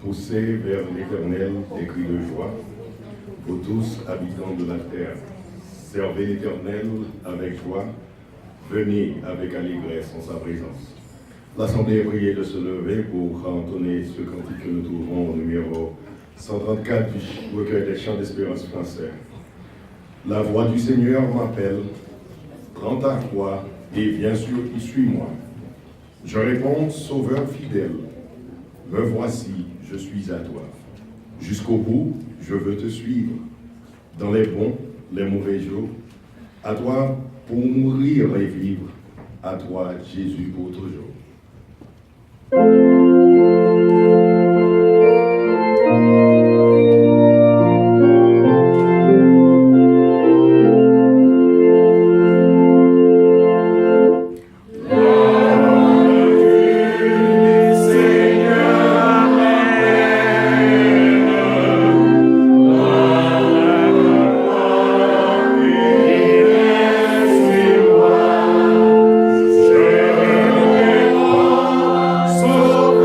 Poussez vers l'Éternel des cris de joie, vous tous habitants de la terre. Servez l'Éternel avec joie, venez avec allégresse en sa présence. L'Assemblée est priée de se lever pour entonner ce cantique que nous trouvons au numéro 134 du recueil des chants d'espérance français. La voix du Seigneur m'appelle, prends ta croix et bien sûr, suis-moi. Je réponds, Sauveur fidèle, me voici, je suis à toi. Jusqu'au bout, je veux te suivre. Dans les bons, les mauvais jours, à toi pour mourir et vivre, à toi, Jésus, pour toujours. So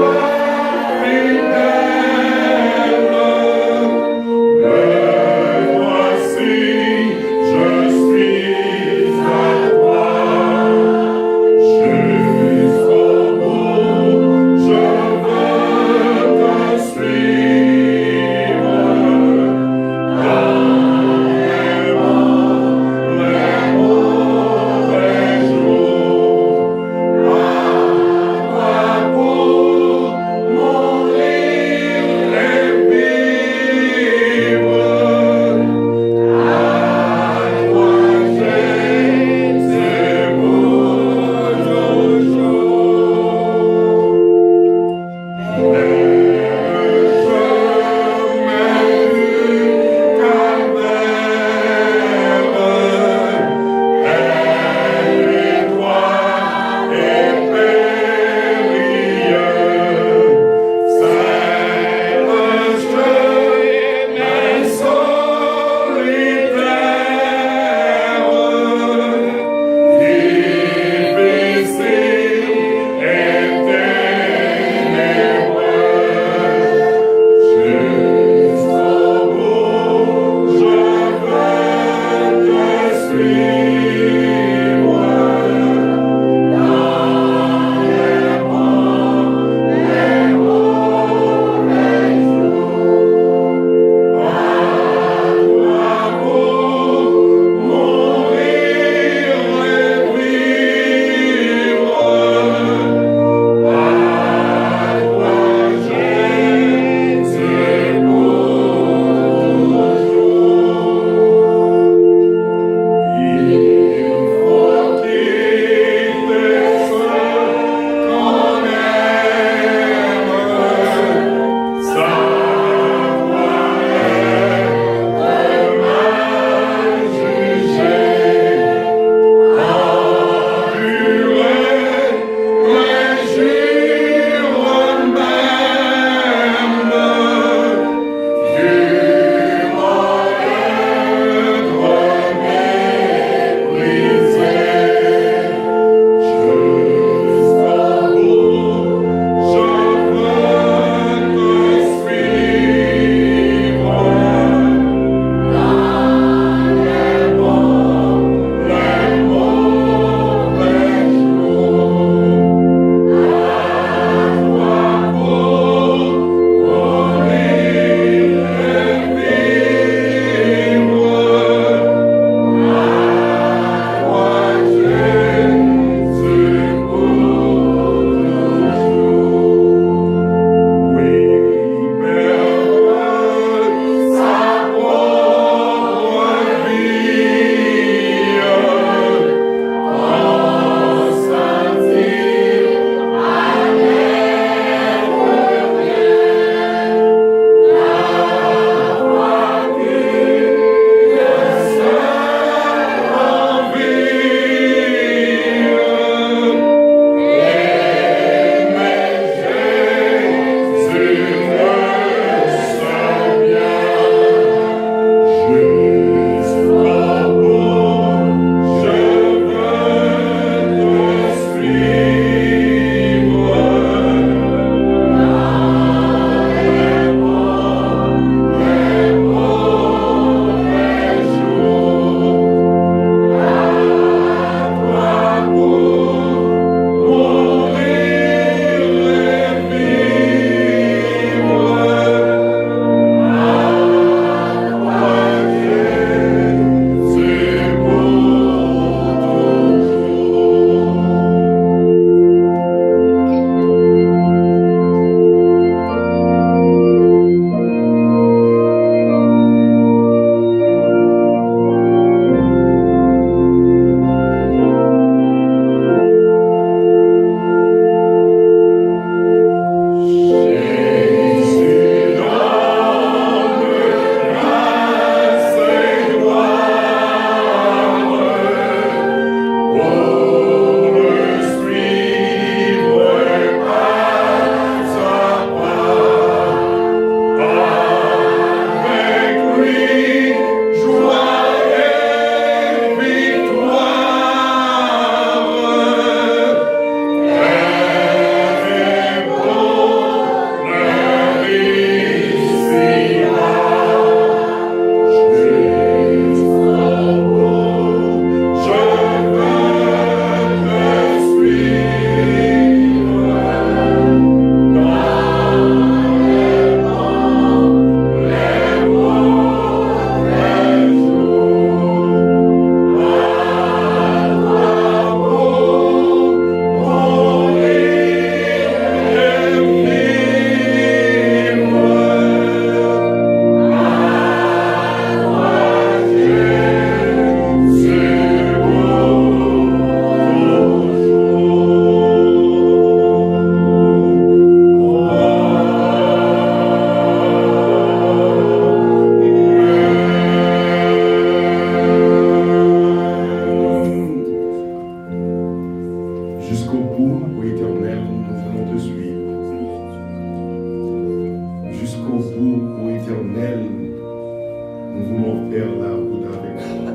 voulons faire la route avec toi.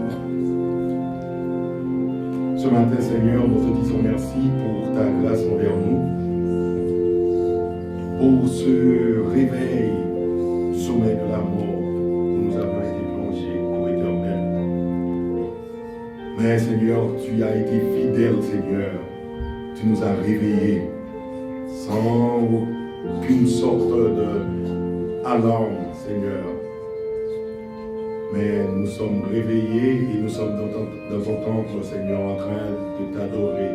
Ce matin, Seigneur, nous te disons merci pour ta grâce envers nous, pour ce réveil du sommeil de la mort où nous avons été plongés au éternel. Mais Seigneur, tu as été fidèle, Seigneur. Tu nous as réveillés sans aucune sorte d'alarme, Seigneur. Mais nous sommes réveillés et nous sommes dans ton temple, Seigneur, en train de t'adorer.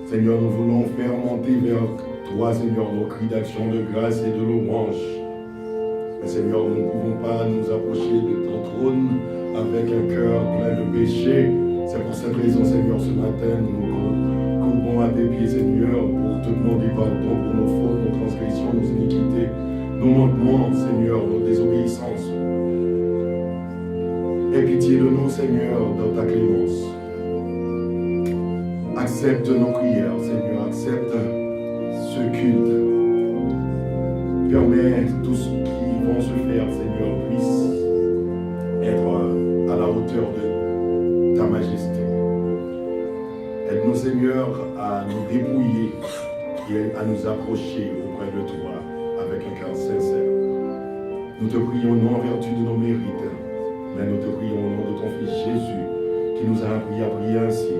Seigneur, nous voulons faire monter vers toi, Seigneur, nos cris d'action, de grâce et de louange. Mais Seigneur, nous ne pouvons pas nous approcher de ton trône avec un cœur plein de péché. C'est pour cette raison, Seigneur, ce matin, nous courbons à tes pieds, Seigneur, pour te demander pardon pour nos fautes, nos transgressions, nos iniquités, nos manquements, Seigneur, nos désobéissances. Aie pitié de nous, Seigneur, dans ta clémence. Accepte nos prières, Seigneur, accepte ce culte. Permets tout ce qui vont se faire, Seigneur, puisse être à la hauteur de ta majesté. Aide-nous, Seigneur, à nous dépouiller et à nous approcher auprès de toi avec un cœur sincère. Nous te prions non en vertu de nos mérites, mais nous te prions au nom de ton Fils Jésus, qui nous a appris à prier ainsi.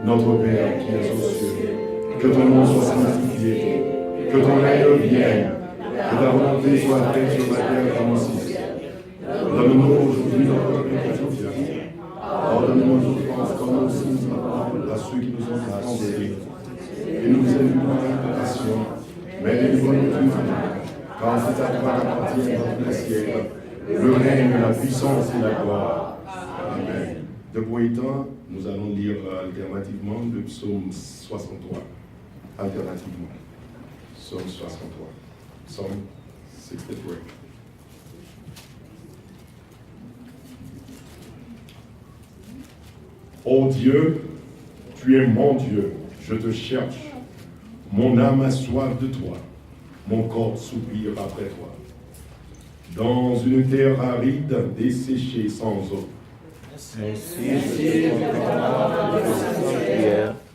Notre Père qui es aux cieux, que ton nom soit sanctifié, que ton règne vienne, que ta volonté soit faite sur la terre comme au ciel. Donne-nous aujourd'hui notre pain quotidien. Pardonne-nous nos offenses comme aussi nous pardonnons à ceux qui nous ont offensés. Et nous aide pas à la tentation, mais délivre-nous du mal. Car c'est à toi qu'appartiennent dans tous les siècles le règne, la puissance et la gloire. Amen. Debout étant, nous allons lire alternativement le psaume 63. Alternativement. Psaume 63. Psaume 63. Ô Dieu, tu es mon Dieu, je te cherche. Mon âme a soif de toi, mon corps soupire après toi. Dans une terre aride, desséchée sans eau. Ainsi,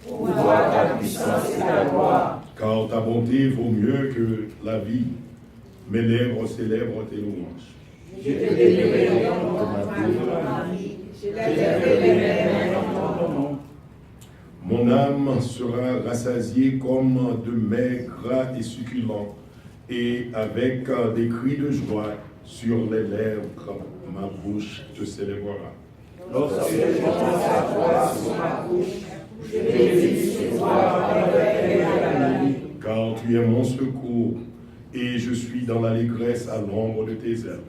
où voit ta puissance et ta gloire. Car ta bonté vaut mieux que la vie. Mes lèvres célèbrent tes louanges. Je te bénirai dans ma vie. Je t'élèverai dans ton nom. Mon âme sera rassasiée comme de mets gras et succulents, et avec des cris de joie sur les lèvres, ma bouche te célébrera. Lorsque je pense à toi sur ma bouche, je médite sur toi avec la nuit. Car tu es mon secours, et je suis dans l'allégresse à l'ombre de tes ailes.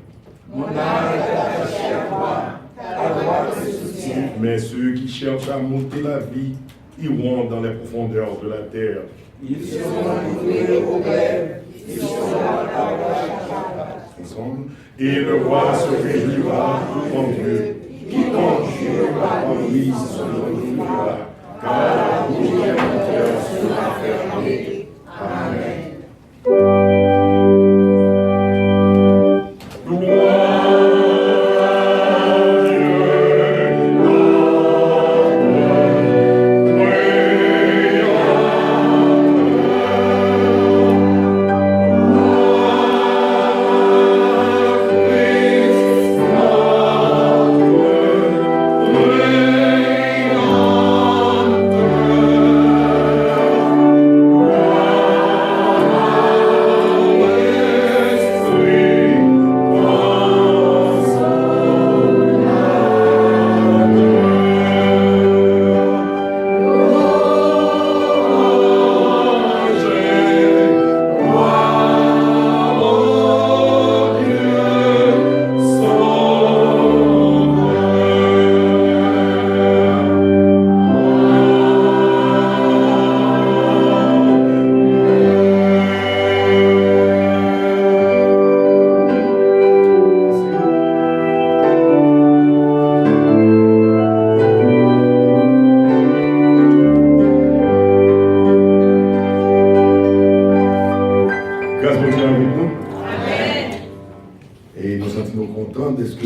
Mon âme est attachée à toi, ta droite te soutient. Mais ceux qui cherchent à monter la vie iront dans les profondeurs de la terre. Ils seront doués de progrès, ils seront à ta droite. Ensemble. Et le roi se réjouira en Dieu. Quiconque jurera en lui se réjouira, car la bouche des menteurs sera fermée. Amen.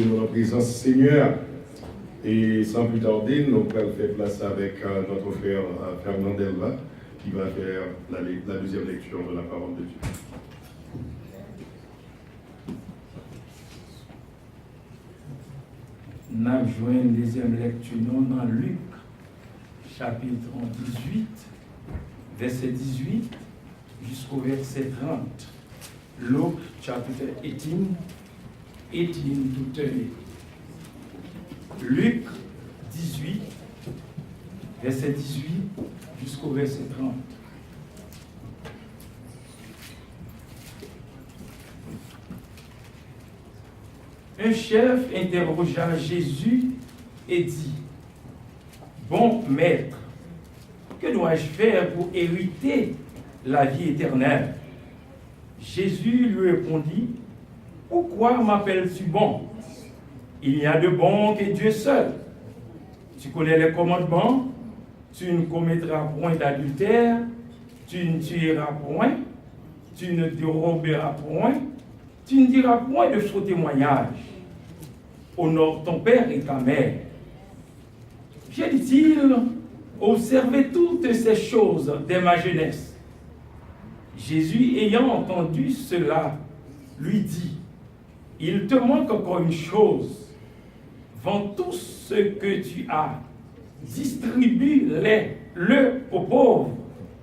nous en présence Seigneur. Et sans plus tarder, nous allons faire place avec notre frère Fernand Delva qui va faire la deuxième lecture de la parole de Dieu. Nous avons joué une deuxième lecture dans Luc, chapitre 18, verset 18 jusqu'au verset 30. Luke chapter 18, 18 to 30. Luc 18, verset 18 jusqu'au verset 30. Un chef interrogea Jésus et dit, « Bon maître, que dois-je faire pour hériter la vie éternelle ?» Jésus lui répondit, « Pourquoi m'appelles-tu bon? Il n'y a de bon que Dieu seul. Tu connais les commandements, tu ne commettras point d'adultère, tu ne tueras point, tu ne déroberas point, tu ne diras point de faux témoignages. Honore ton père et ta mère. » J'ai dit-il, observé toutes ces choses dès ma jeunesse. Jésus, ayant entendu cela, lui dit, « Il te manque encore une chose. Vends tout ce que tu as, distribue-le aux pauvres,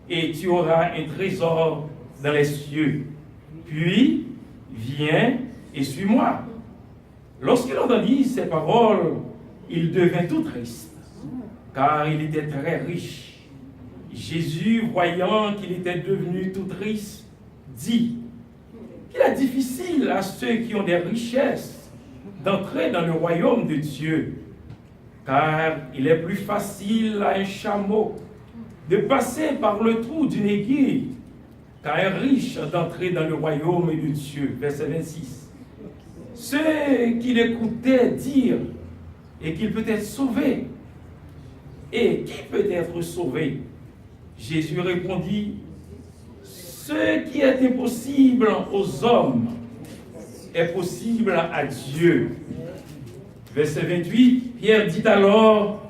et tu auras un trésor dans les cieux. Puis, viens et suis-moi. » Lorsqu'il entendit ces paroles, il devint tout triste, car il était très riche. Jésus, voyant qu'il était devenu tout triste, dit qu'il est difficile à ceux qui ont des richesses d'entrer dans le royaume de Dieu, car il est plus facile à un chameau de passer par le trou d'une aiguille qu'à un riche d'entrer dans le royaume de Dieu. Verset 26. Ceux qui l'écoutaient dire et qu'il peut être sauvé. Et qui peut être sauvé? Jésus répondit, ce qui est impossible aux hommes est possible à Dieu. Verset 28, Pierre dit alors,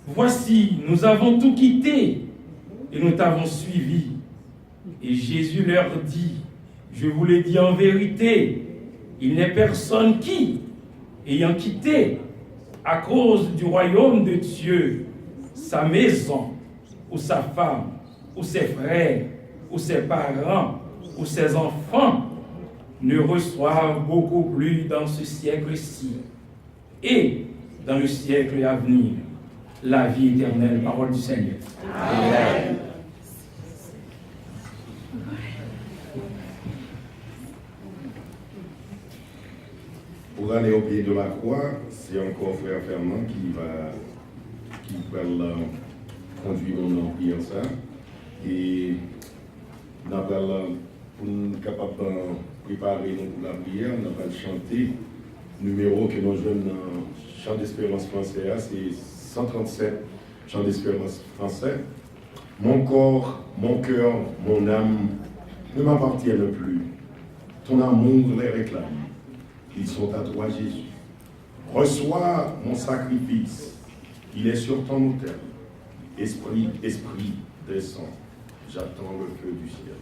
voici, nous avons tout quitté et nous t'avons suivi. Et Jésus leur dit, je vous l'ai dit en vérité, il n'est personne qui, ayant quitté à cause du royaume de Dieu, sa maison, ou sa femme, ou ses frères, ou ses parents, ou ses enfants, ne reçoivent beaucoup plus dans ce siècle-ci et dans le siècle à venir la vie éternelle. Parole du Seigneur. Amen. Pour aller au pied de la croix, c'est encore frère Fernand qui va conduire mon prière ça. Et nous allons, pour nous capables de préparer nous pour la prière, nous allons chanter le numéro que nous jeunes dans Chant d'Espérance français, c'est 137 Chant d'Espérance français. Mon corps, mon cœur, mon âme ne m'appartiennent plus. Ton amour les réclame. Ils sont à toi, Jésus. Reçois mon sacrifice. Il est sur ton autel. Esprit, esprit, descend. J'attends le feu du ciel.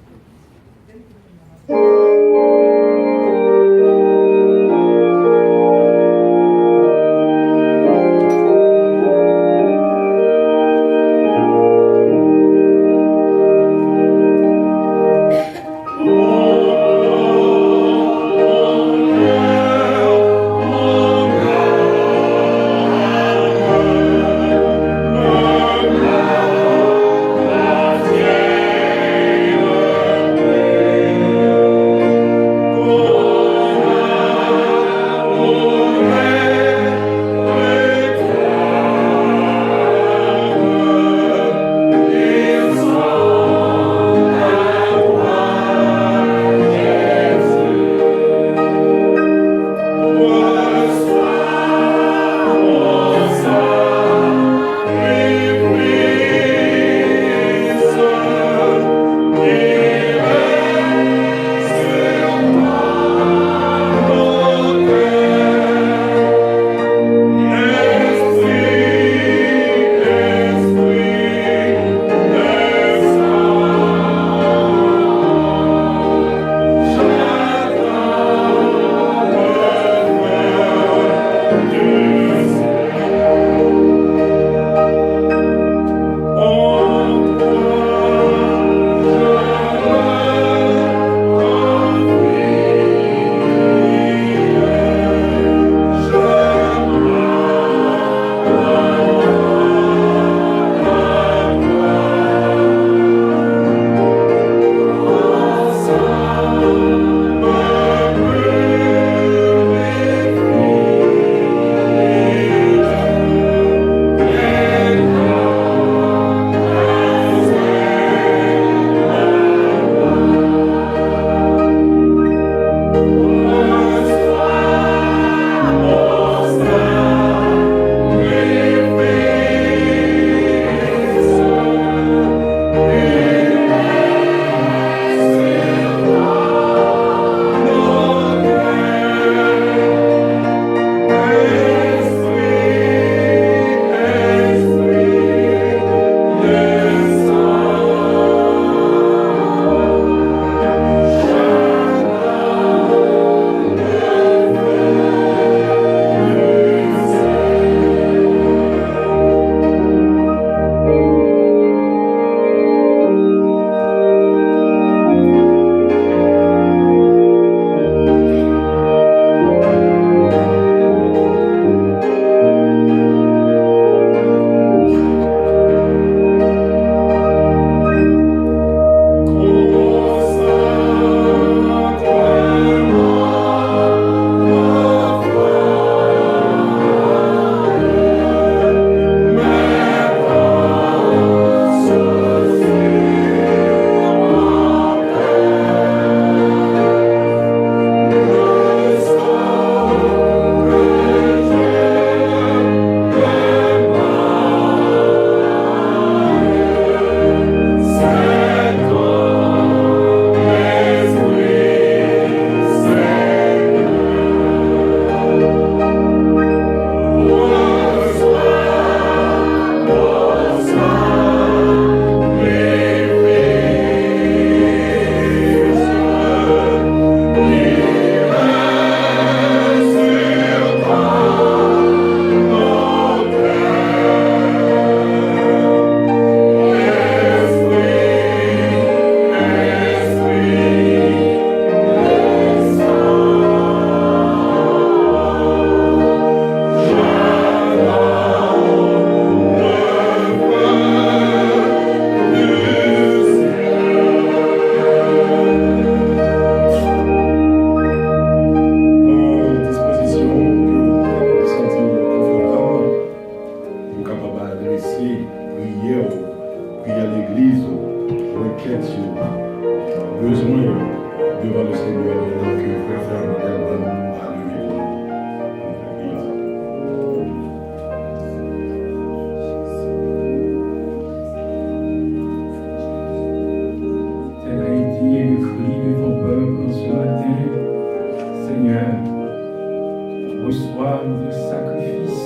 reçois notre sacrifice.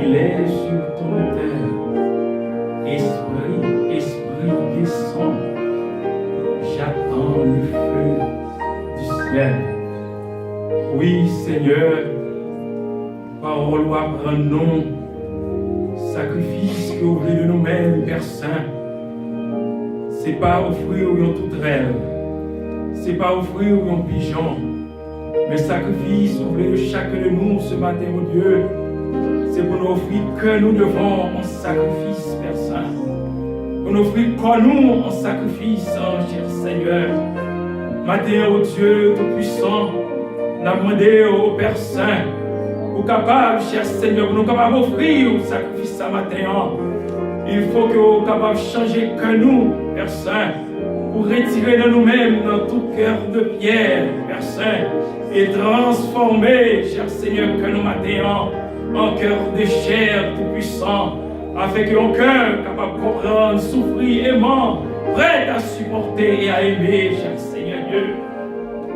Il est sur ton autel. Esprit, descend. J'attends le feu du ciel. Oui, Seigneur, parole ou apprenons, sacrifice que vous voulez de nous-mêmes, Père Saint. C'est pas offrir ou un toutrelle, c'est pas offrir ou un pigeon, mais sacrifice vous voulez de chacun de nous ce matin, mon Dieu. C'est pour nous offrir que nous devons en sacrifice, Père Saint. Pour nous offrir que nous en sacrifice, cher Seigneur. Matin, ô Dieu Tout-Puissant, nous avons demandé au Père Saint, pour capable, cher Seigneur, pour nous capables d'offrir le sacrifice ce matin. Il faut que nous capables de changer que nous, Père Saint, pour retirer de nous-mêmes dans tout cœur de pierre, Père Saint, et transformer, cher Seigneur, que nous matin en cœur de chair tout-puissant, afin que mon cœur capable de comprendre, souffrir, aimant, prêt à supporter et à aimer, cher Seigneur Dieu.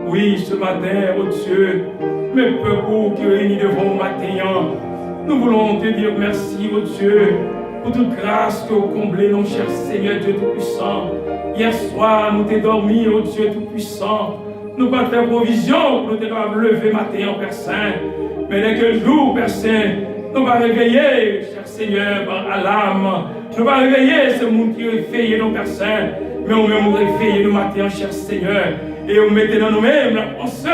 Oui, ce matin, oh Dieu, mes peuples qui réunis devant nous matin, nous voulons te dire merci, oh Dieu, pour toute grâce que vous comblez, mon cher Seigneur Dieu Tout-Puissant. Hier soir, nous t'ai dormi, oh Dieu Tout-Puissant. Nous pas faire provision pour nous te lever matin, Père Saint. Mais dès que le jour, Père Saint, nous va réveiller, cher Seigneur, par l'âme. Nous va réveiller ce monde qui réveille nos Père Saint. Mais on même réveiller nous matin, cher Seigneur. Et on mettait dans nous-mêmes la pensée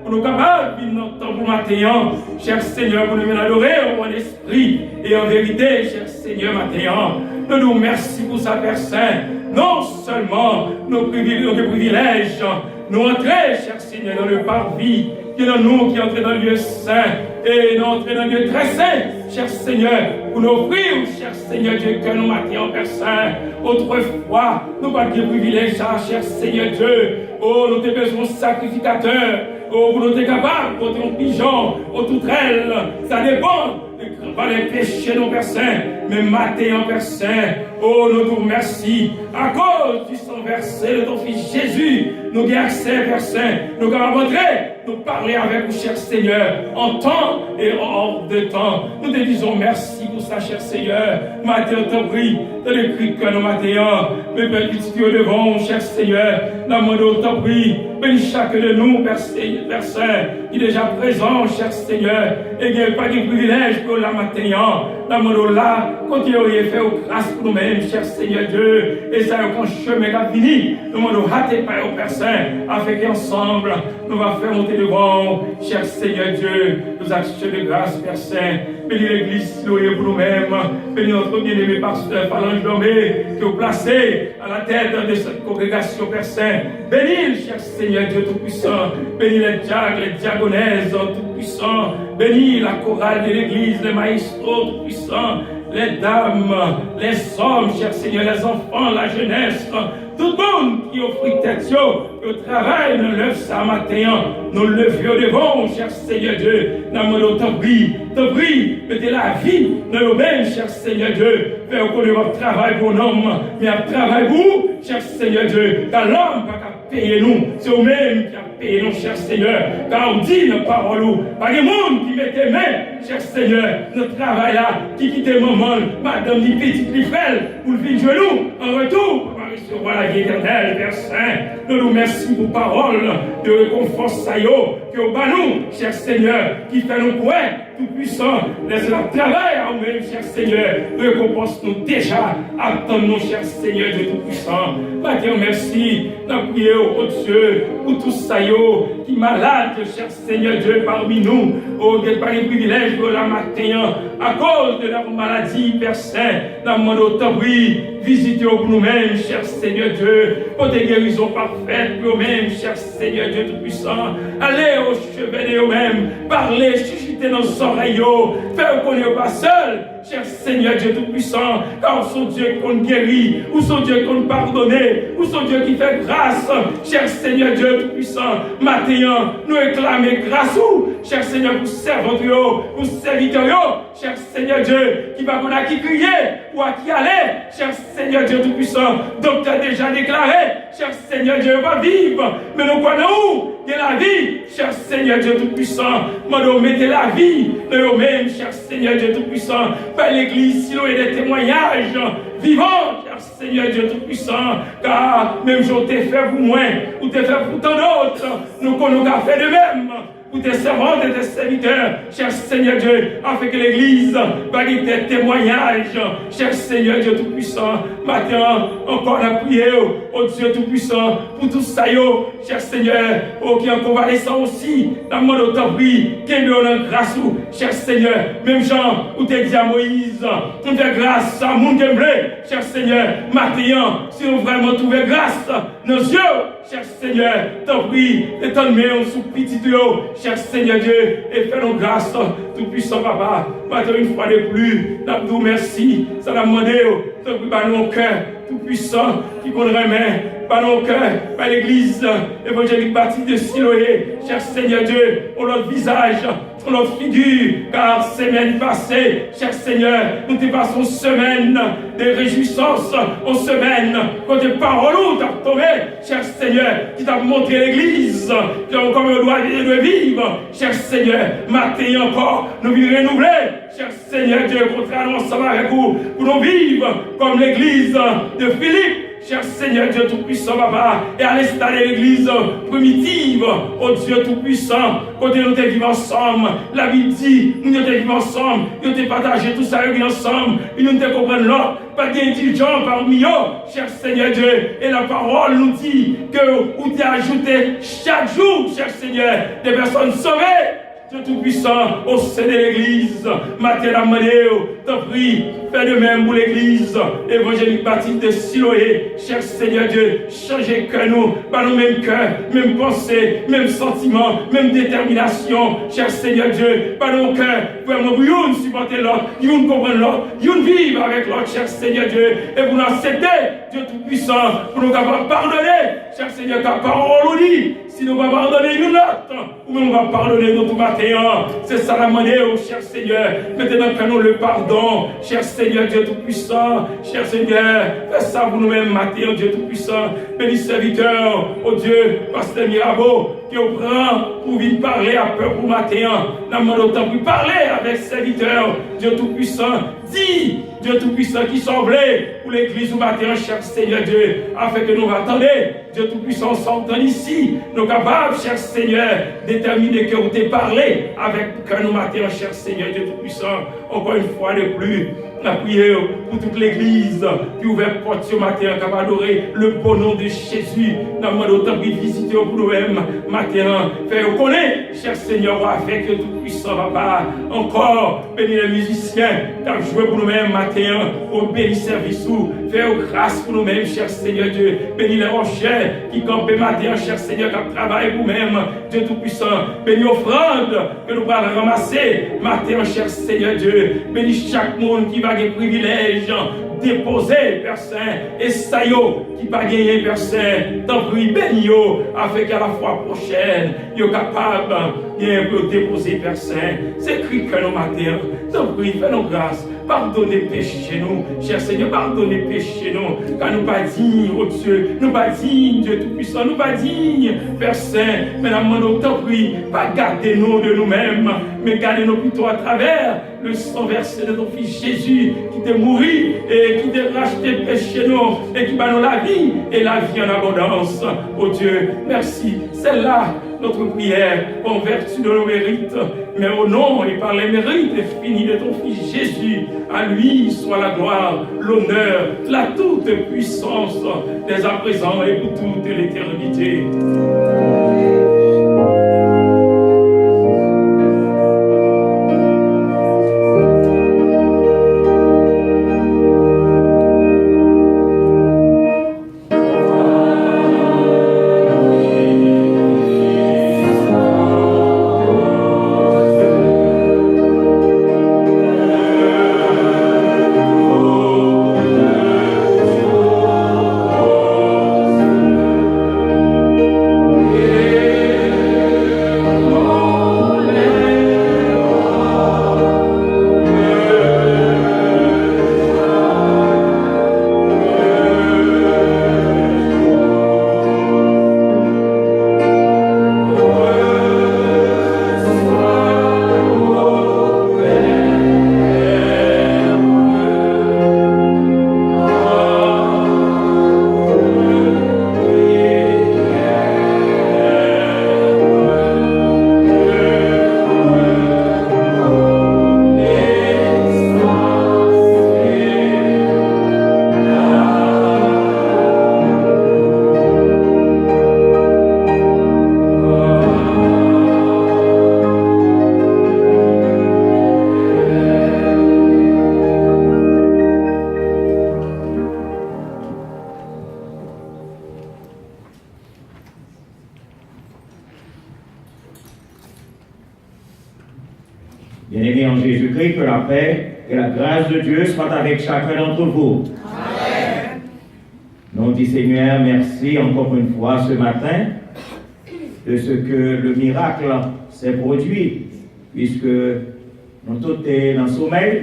pour nous capables de notre temps pour matin, cher Seigneur, pour nous adorer en esprit et en vérité, cher Seigneur, matin. Nous nous remercions pour ça, Père Saint. Non seulement nos privilèges, nous entrer, cher Seigneur, dans le parvis qui est dans nous, qui entre dans le lieu saint, et nous entrer dans le lieu très saint, cher Seigneur, pour nous offrir, cher Seigneur Dieu, que nous mattons, Père Saint. Autrefois, nous pas de privilèges, cher Seigneur Dieu. Oh, nous avons besoin de sacrificateurs. Oh, vous n'êtes capable de porter un pigeon, au toutrelle. Ça dépend de les péchés, nos Père Saint. Mais matin, Père Saint, oh, nous te remercions. À cause du sang versé de ton Fils Jésus, nous avons accès, Père Saint. Nous avons rentrer, nous parler avec vous, cher Seigneur, en temps et hors de temps. Nous te disons merci pour ça, cher Seigneur. Matin, on t'en prie, dans le cri que nous matin, mais petit Dieu devant, cher Seigneur, nous demandons, t'en prie, bénis chacun de nous, Père Saint, qui est déjà présent, cher Seigneur, et qui n'a pas de privilège pour la matin. Nous demandons là, continuez à faire grâce pour nous-mêmes, cher Seigneur Dieu, et ça, quand chemin est fini, nous demandons, hâtez pas au Père Saint, afin qu'ensemble, nous allons faire monter devant, cher Seigneur Dieu, nous actions de grâce, Père Saint. Bénis l'Église, louée pour nous-mêmes. Bénis notre bien-aimé pasteur Phalange Dormé, que vous placez à la tête de cette congrégation, Père Saint. Bénis, cher Seigneur Dieu Tout-Puissant. Bénis les diacres, les diaconaises Tout-Puissants. Bénis la chorale de l'Église, les maestros Tout-Puissants, les dames, les hommes, cher Seigneur, les enfants, la jeunesse. Tout le monde qui offre tête, au travail, nous lève ça matin, nous levions devant, cher Seigneur Dieu, nous t'en prie, mettez la vie dans nous-mêmes, cher Seigneur Dieu, faire qu'on ne travail pour l'homme, mais un travail pour vous, cher Seigneur Dieu, car l'homme n'a qu'à payer nous, c'est vous-même qui a payé nous, cher Seigneur, car on dit nos paroles, pas des monde qui mettent main, cher Seigneur, notre travail là, qui quitte maman, madame, ni petite, ni frère, pour le vide genou, en retour, recevoir la vie éternelle, Père Saint. Nous nous remercions pour parole de réconfort que au bas nous, cher Seigneur, qui fait nos points tout-puissants, laisse le travail à nous-mêmes, cher Seigneur, récompense-nous déjà, attendons-nous, cher Seigneur de tout-puissant. Matin, merci, nous prions au Dieu, pour tous ça qui malade, cher Seigneur Dieu, parmi nous, au départ des privilèges de la matin, à cause de leur maladie, Père Saint, nous demandons autant visitez pour nous-mêmes, cher Seigneur Dieu, pour des guérisons parfaites pour nous-mêmes, cher Seigneur Dieu Tout-Puissant. Allez au chevet de nous-mêmes, parlez, chuchotez nos oreilles, faire qu'on n'est pas seul, cher Seigneur Dieu Tout-Puissant, car son Dieu qu'on guérit, ou son Dieu qu'on pardonne, ou son Dieu qui fait grâce, cher Seigneur Dieu Tout-Puissant, maintenant, nous réclamer grâce, cher Seigneur, pour serviteur, pour serviteur, cher Seigneur Dieu, qui va qu'on a qui crier, ou à qui aller, cher Seigneur Dieu Tout-Puissant, docteur déjà déclaré, cher Seigneur Dieu, va vivre, mais nous connaissons où de la vie, cher Seigneur Dieu Tout-Puissant, nous mettez la vie de nous-mêmes, cher Seigneur Dieu Tout-Puissant, par l'Église, si nous avons des témoignages vivants, cher Seigneur Dieu Tout-Puissant, car même je t'ai fait pour moi, ou t'ai fait pour tant d'autres, nous connaissons fait de même. Pour tes servantes et tes serviteurs, cher Seigneur Dieu, afin que l'Église va guider tes témoignages, cher Seigneur Dieu Tout-Puissant. Maintenant, encore la prière au Dieu Tout-Puissant pour tout ça, cher Seigneur, qui est en convalescent aussi, dans le monde autant-pris, qui est en grâce, cher Seigneur, même Jean, où tu dit à Moïse, on fait grâce à mon blé, cher Seigneur, maintenant, si on vraiment trouvé grâce, nos yeux, cher Seigneur, t'en prie, et t'en mets sous petit Dieu, cher Seigneur Dieu, et fais-nous grâce, tout-puissant Papa. Maintenant, une fois de plus, nous merci, ça l'a demandé, t'en prie, par nos cœurs, tout-puissant, qui qu'on remet, par nos cœurs, par l'église évangélique baptiste de Siloé, cher Seigneur Dieu, on notre visage, on notre figure, car semaine passée, cher Seigneur, nous te passons semaine de réjouissance, en semaine, quand tes paroles t'ont tombé, cher Seigneur, qui t'a montré l'église, qui a encore le droit de vivre, cher Seigneur, matin encore, nous vivons renouvelés, cher Seigneur Dieu, contrairement ensemble avec vous, pour nous vivre comme l'église de Philippe, cher Seigneur Dieu Tout-Puissant, Papa, et à l'instar de l'église primitive, oh Dieu Tout-Puissant, quand nous vivons ensemble, la Bible dit, nous vivons ensemble, nous te partagé tout ça ensemble, et nous te comprenons l'autre, pas d'intelligents parmi eux, cher Seigneur Dieu, et la parole nous dit que vous t'es ajouté chaque jour, cher Seigneur, des personnes sauvées, Dieu Tout-Puissant, au sein de l'église, matin à t'en prie, fais de même pour l'église évangélique baptiste de Siloé, cher Seigneur Dieu, changez que nous, par nos mêmes cœurs, même pensée, même sentiment, même détermination, cher Seigneur Dieu, par nos cœurs, vraiment, pour nous supporter l'autre, nous comprendre l'autre, nous vivre avec l'autre, cher Seigneur Dieu, et pour nous accepter, Dieu Tout-Puissant, pour nous capables pardonner, cher Seigneur, ta parole nous dit, si nous ne pas pardonner une autre, ou même on va pardonner notre matin, c'est ça la monnaie, oh cher Seigneur, maintenant que nous le pardon, cher Seigneur Dieu Tout-Puissant, cher Seigneur, fais ça pour nous-mêmes matin, Dieu Tout-Puissant, béni serviteur, oh Dieu, pasteur Mirabeau, qui au prend pour venir parler à peur pour matin, n'a pas autant pour parler avec serviteur, Dieu Tout-Puissant, dis, Dieu Tout-Puissant qui semblait pour l'église au matin, cher Seigneur Dieu, afin que nous attendions, Dieu Tout-Puissant, s'entend ici, nous capables, cher Seigneur, déterminer que vous t'ai parlé avec que nous matin, cher Seigneur Dieu Tout-Puissant, encore une fois de plus, la prière pour toute l'église qui ouvert porte ce matin, capable d'adorer le beau nom de Jésus. Nous demandons autant de visiter pour nous-mêmes matin. Faire connaître, cher Seigneur, avec le Tout-Puissant, Papa. Encore, bénis les musiciens qui ont joué pour nous-mêmes matin, au béni service ou faire grâce pour nous-mêmes, cher Seigneur Dieu. Bénis les rochers qui campent matin, cher Seigneur, qui travaillent pour nous-mêmes, Dieu Tout-Puissant. Bénis l'offrande que nous allons ramasser matin, cher Seigneur Dieu. Bénis chaque monde qui va des privilèges déposés, Père Saint, et ça y est, qui va gagner, Père Saint, t'en prie, bénis, afin qu'à la fois prochaine, ils soient capables de déposer, Père Saint. C'est écrit que nos matins, t'en prie, fais-nous grâce, pardonnez péché chez nous, cher Seigneur, pardonnez péché chez nous, car nous pas dignes, oh Dieu, nous pas dignes, Dieu Tout-Puissant, nous pas dignes, Père Saint, mais la main t'en prie, pas gardez-nous de nous-mêmes, mais gardez-nous plutôt à travers le sang versé de ton Fils Jésus, qui t'est mouru et qui t'a racheté péché nous, et qui va nous la vie et la vie en abondance. Oh Dieu, merci. C'est là notre prière, en vertu de nos mérites, mais au nom et par les mérites finis de ton Fils Jésus. À lui soit la gloire, l'honneur, la toute puissance, dès à présent et pour toute l'éternité. Bien-aimés en Jésus-Christ, que la paix et la grâce de Dieu soient avec chacun d'entre vous. Amen. Nous disons, Seigneur, merci encore une fois ce matin de ce que le miracle s'est produit, puisque nous tous sommes dans le sommeil,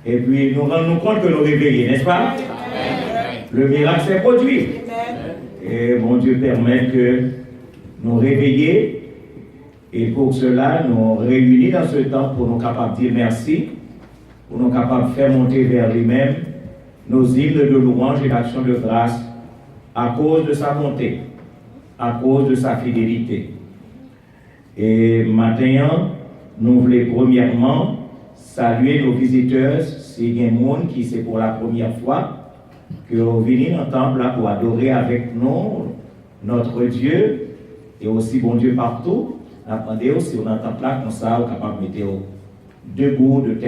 et puis nous rendons compte que nous réveillons, n'est-ce pas? Amen. Le miracle s'est produit. Amen. Et mon Dieu permet que nous réveillions, et pour cela, nous réunis dans ce temps pour nous capables de dire merci, pour nous capables de faire monter vers lui-même nos hymnes de louange et d'action de grâce à cause de sa bonté, à cause de sa fidélité. Et maintenant, nous voulons premièrement saluer nos visiteurs, c'est des gens qui c'est pour la première fois que vous venez dans le temple là pour adorer avec nous notre Dieu et aussi bon Dieu partout. Attendez aussi, on entend là comme ça, on est capable de mettre debout de terre.